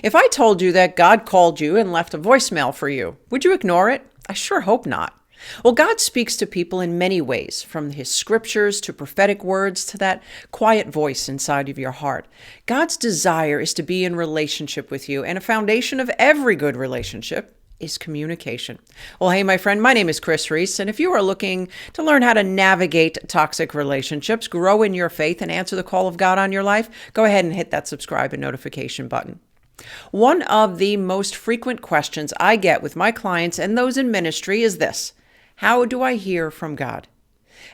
If I told you that God called you and left a voicemail for you, would you ignore it? I sure hope not. Well, God speaks to people in many ways, from his scriptures to prophetic words to that quiet voice inside of your heart. God's desire is to be in relationship with you, and a foundation of every good relationship is communication. Well, hey, my friend, my name is Kris Reece, and if you are looking to learn how to navigate toxic relationships, grow in your faith, and answer the call of God on your life, go ahead and hit that subscribe and notification button. One of the most frequent questions I get with my clients and those in ministry is this: how do I hear from God?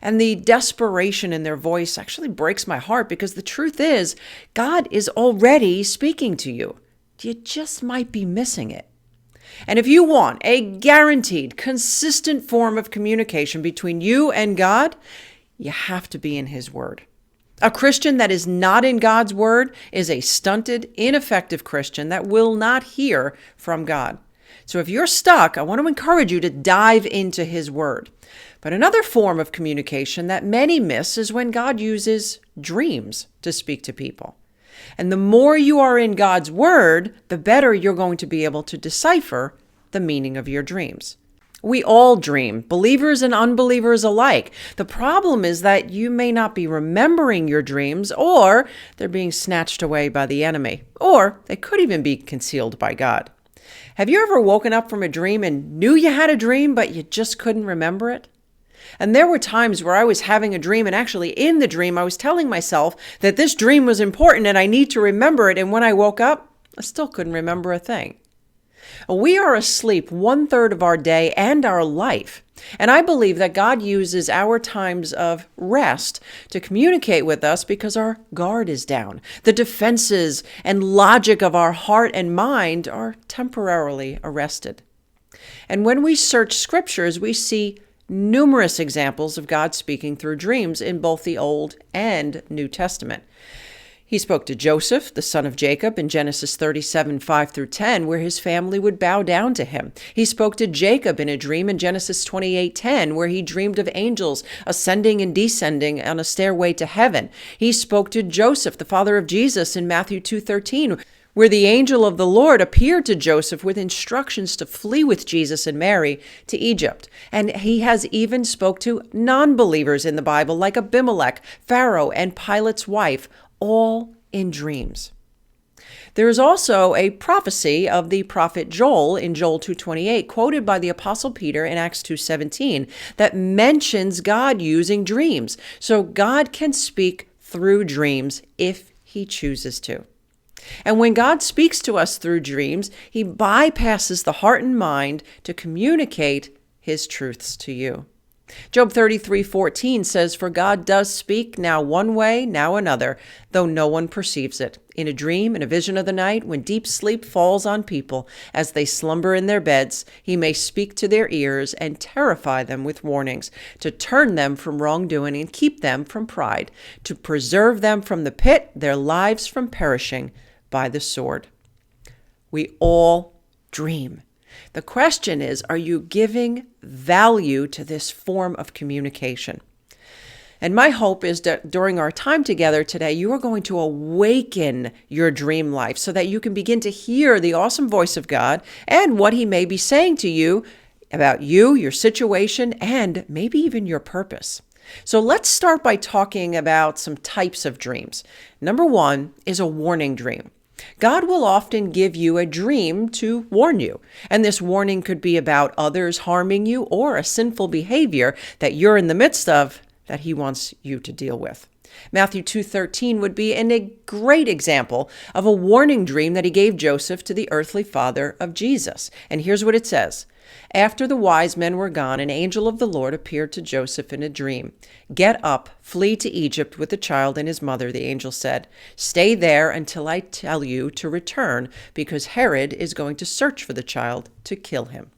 And the desperation in their voice actually breaks my heart, because the truth is, God is already speaking to you. You just might be missing it. And if you want a guaranteed, consistent form of communication between you and God, you have to be in his word. A Christian that is not in God's word is a stunted, ineffective Christian that will not hear from God. So if you're stuck, I want to encourage you to dive into his word. But another form of communication that many miss is when God uses dreams to speak to people. And the more you are in God's word, the better you're going to be able to decipher the meaning of your dreams. We all dream, believers and unbelievers alike. The problem is that you may not be remembering your dreams, or they're being snatched away by the enemy, or they could even be concealed by God. Have you ever woken up from a dream and knew you had a dream, but you just couldn't remember it? And there were times where I was having a dream, and actually in the dream, I was telling myself that this dream was important and I need to remember it. And when I woke up, I still couldn't remember a thing. We are asleep 1/3 of our day and our life. And I believe that God uses our times of rest to communicate with us because our guard is down. The defenses and logic of our heart and mind are temporarily arrested. And when we search scriptures, we see numerous examples of God speaking through dreams in both the Old and New Testament. He spoke to Joseph, the son of Jacob, in Genesis 37, 5-10, where his family would bow down to him. He spoke to Jacob in a dream in Genesis 28:10, where he dreamed of angels ascending and descending on a stairway to heaven. He spoke to Joseph, the father of Jesus, in Matthew 2:13, where the angel of the Lord appeared to Joseph with instructions to flee with Jesus and Mary to Egypt. And he has even spoke to non-believers in the Bible, like Abimelech, Pharaoh, and Pilate's wife, all in dreams. There is also a prophecy of the prophet Joel in Joel 2:28, quoted by the Apostle Peter in Acts 2:17, that mentions God using dreams. So God can speak through dreams if he chooses to. And when God speaks to us through dreams, he bypasses the heart and mind to communicate his truths to you. Job 33:14 says, "For God does speak now one way, now another, though no one perceives it. In a dream, in a vision of the night, when deep sleep falls on people, as they slumber in their beds, he may speak to their ears and terrify them with warnings, to turn them from wrongdoing and keep them from pride, to preserve them from the pit, their lives from perishing by the sword." We all dream. The question is, are you giving value to this form of communication? And my hope is that during our time together today, you are going to awaken your dream life so that you can begin to hear the awesome voice of God and what he may be saying to you about you, your situation, and maybe even your purpose. So let's start by talking about some types of dreams. Number one is a warning dream. God will often give you a dream to warn you, and this warning could be about others harming you or a sinful behavior that you're in the midst of that he wants you to deal with. Matthew 2:13 would be a great example of a warning dream that he gave Joseph to the earthly father of Jesus. And here's what it says. After the wise men were gone, an angel of the Lord appeared to Joseph in a dream. "Get up, flee to Egypt with the child and his mother," the angel said. "Stay there until I tell you to return, because Herod is going to search for the child to kill him."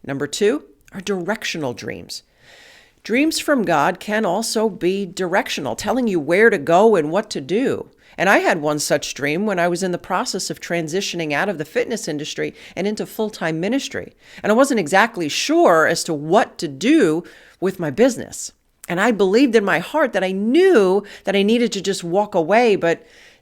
Number two are directional dreams. Dreams from God can also be directional, telling you where to go and what to do. And I had one such dream when I was in the process of transitioning out of the fitness industry and into full-time ministry. And I wasn't exactly sure as to what to do with my business. And I believed in my heart that I knew that I needed to just walk away, but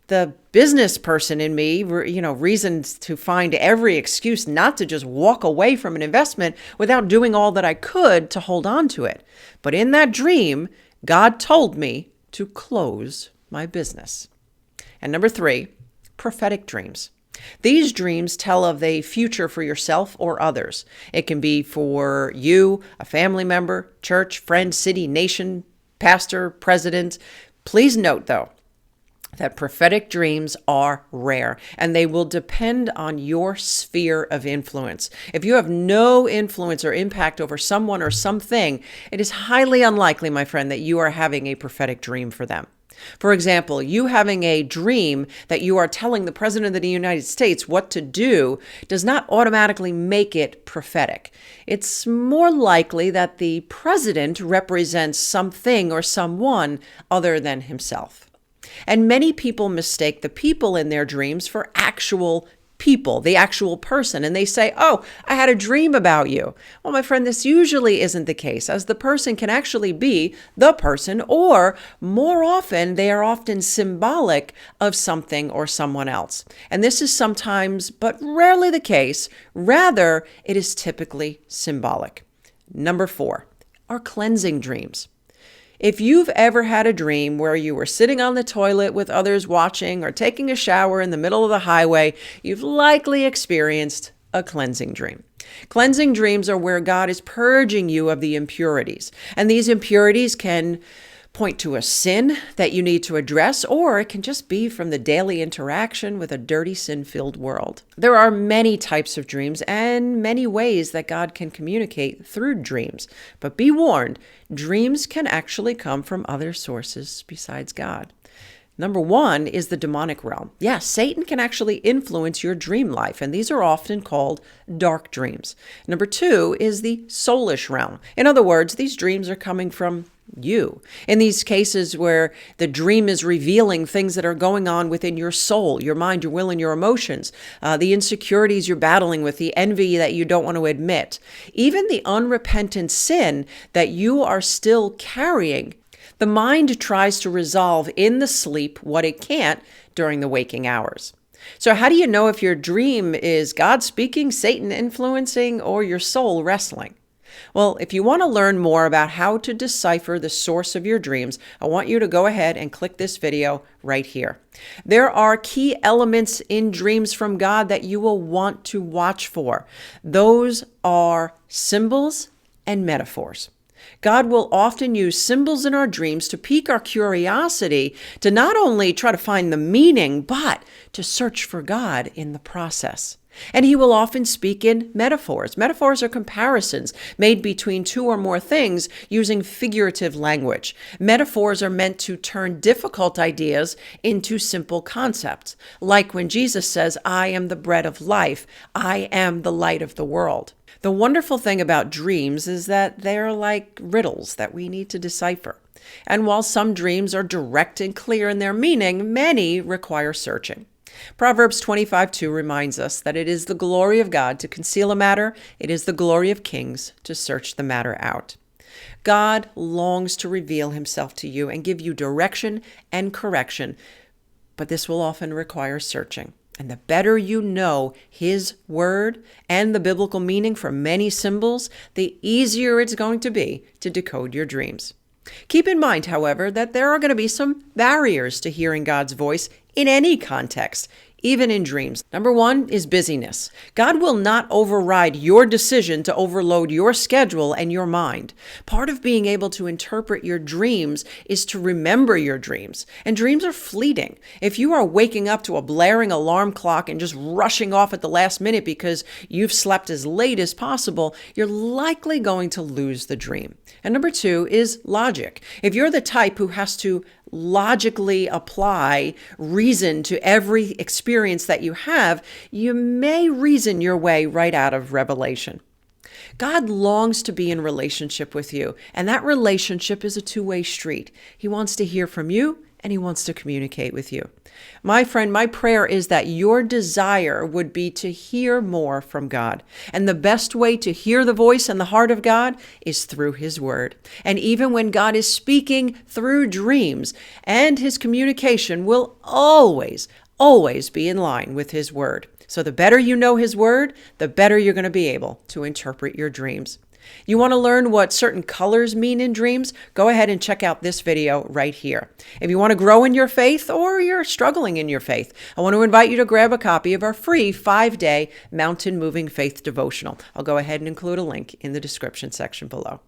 The business person in me, reasons to find every excuse not to just walk away from an investment without doing all that I could to hold on to it. But in that dream, God told me to close my business. And number 3, prophetic dreams. These dreams tell of a future for yourself or others. It can be for you, a family member, church, friend, city, nation, pastor, president. Please note, though, that prophetic dreams are rare, and they will depend on your sphere of influence. If you have no influence or impact over someone or something, it is highly unlikely, my friend, that you are having a prophetic dream for them. For example, you having a dream that you are telling the President of the United States what to do does not automatically make it prophetic. It's more likely that the President represents something or someone other than himself. And many people mistake the people in their dreams for actual people, the actual person, and they say, "Oh, I had a dream about you." Well, my friend, this usually isn't the case, as the person can actually be the person, or more often, they are often symbolic of something or someone else. And this is sometimes, but rarely the case. Rather, it is typically symbolic. Number 4, are cleansing dreams. If you've ever had a dream where you were sitting on the toilet with others watching or taking a shower in the middle of the highway, you've likely experienced a cleansing dream. Cleansing dreams are where God is purging you of the impurities. And these impurities can point to a sin that you need to address, or it can just be from the daily interaction with a dirty, sin-filled world. There are many types of dreams and many ways that God can communicate through dreams. But be warned, dreams can actually come from other sources besides God. Number 1 is the demonic realm. Yes, Satan can actually influence your dream life, and these are often called dark dreams. Number 2 is the soulish realm. In other words, these dreams are coming from you. In these cases where the dream is revealing things that are going on within your soul, your mind, your will, and your emotions, the insecurities you're battling with, the envy that you don't want to admit, even the unrepentant sin that you are still carrying. The mind tries to resolve in the sleep what it can't during the waking hours. So how do you know if your dream is God speaking, Satan influencing, or your soul wrestling? Well, if you want to learn more about how to decipher the source of your dreams, I want you to go ahead and click this video right here. There are key elements in dreams from God that you will want to watch for. Those are symbols and metaphors. God will often use symbols in our dreams to pique our curiosity, to not only try to find the meaning, but to search for God in the process. And he will often speak in metaphors. Metaphors are comparisons made between two or more things using figurative language. Metaphors are meant to turn difficult ideas into simple concepts, like when Jesus says, "I am the bread of life. I am the light of the world." The wonderful thing about dreams is that they're like riddles that we need to decipher. And while some dreams are direct and clear in their meaning, many require searching. Proverbs 25:2 reminds us that it is the glory of God to conceal a matter. It is the glory of kings to search the matter out. God longs to reveal himself to you and give you direction and correction, but this will often require searching. And the better you know his word and the biblical meaning for many symbols, the easier it's going to be to decode your dreams. Keep in mind, however, that there are going to be some barriers to hearing God's voice in any context, even in dreams. Number 1 is busyness. God will not override your decision to overload your schedule and your mind. Part of being able to interpret your dreams is to remember your dreams. And dreams are fleeting. If you are waking up to a blaring alarm clock and just rushing off at the last minute because you've slept as late as possible, you're likely going to lose the dream. And number 2 is logic. If you're the type who has to logically apply reason to every experience that you have, you may reason your way right out of revelation. God longs to be in relationship with you, and that relationship is a two-way street. He wants to hear from you, and He wants to communicate with you. My friend, my prayer is that your desire would be to hear more from God. And the best way to hear the voice and the heart of God is through His Word. And even when God is speaking through dreams, and His communication will always be in line with His Word. So the better you know His Word, the better you're going to be able to interpret your dreams. You want to learn what certain colors mean in dreams? Go ahead and check out this video right here. If you want to grow in your faith or you're struggling in your faith, I want to invite you to grab a copy of our free 5-day Mountain Moving Faith Devotional. I'll go ahead and include a link in the description section below.